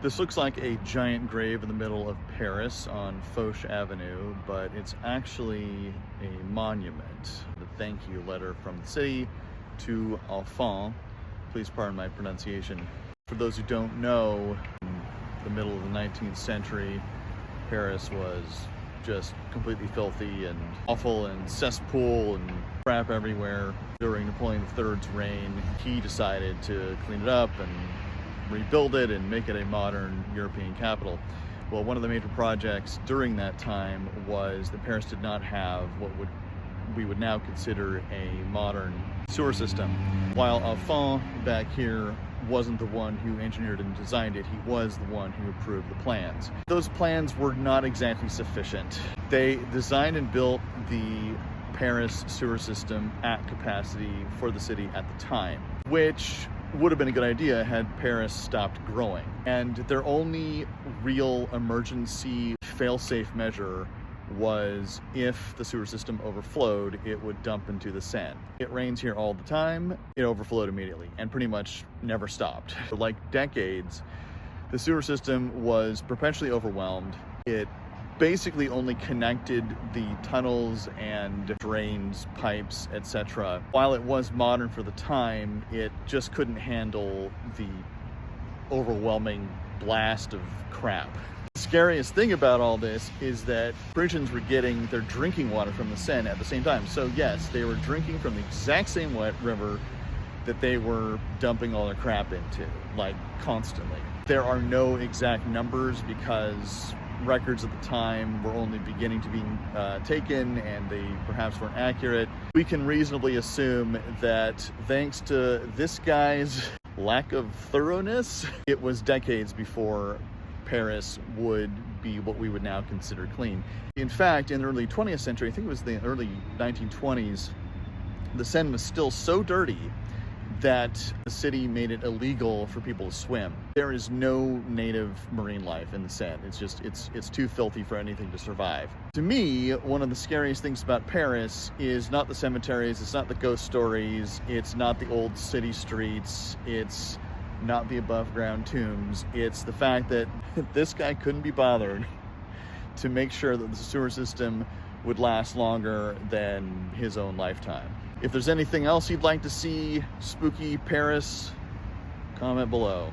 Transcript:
This looks like a giant grave in the middle of Paris on Foch Avenue, but it's actually a monument, the thank you letter from the city to Alphonse. Please pardon my pronunciation. For those who don't know, in the middle of the 19th century, Paris was just completely filthy and awful and cesspool and crap everywhere. During Napoleon III's reign, he decided to clean it up and rebuild it and make it a modern European capital. Well, one of the major projects during that time was that Paris did not have what we would now consider a modern sewer system. While Alphonse back here wasn't the one who engineered and designed it, he was the one who approved the plans. Those plans were not exactly sufficient. They designed and built the Paris sewer system at capacity for the city at the time, which would have been a good idea had Paris stopped growing. And their only real emergency fail-safe measure was if the sewer system overflowed, it would dump into the Seine. It rains here all the time. It overflowed immediately and pretty much never stopped. For like decades, the sewer system was perpetually overwhelmed. It basically only connected the tunnels and drains, pipes, etc. While it was modern for the time, it just couldn't handle the overwhelming blast of crap. The scariest thing about all this is that Parisians were getting their drinking water from the Seine at the same time. So yes, they were drinking from the exact same wet river that they were dumping all their crap into, like constantly. There are no exact numbers because records at the time were only beginning to be taken and they perhaps weren't accurate. We can reasonably assume that thanks to this guy's lack of thoroughness, it was decades before Paris would be what we would now consider clean. In fact, in the early 20th century, I think it was the early 1920s, the Seine was still so dirty that the city made it illegal for people to swim. There is no native marine life in the Seine. It's too filthy for anything to survive. To me, one of the scariest things about Paris is not the cemeteries, it's not the ghost stories, it's not the old city streets, it's not the above ground tombs. It's the fact that this guy couldn't be bothered to make sure that the sewer system would last longer than his own lifetime. If there's anything else you'd like to see spooky Paris, comment below.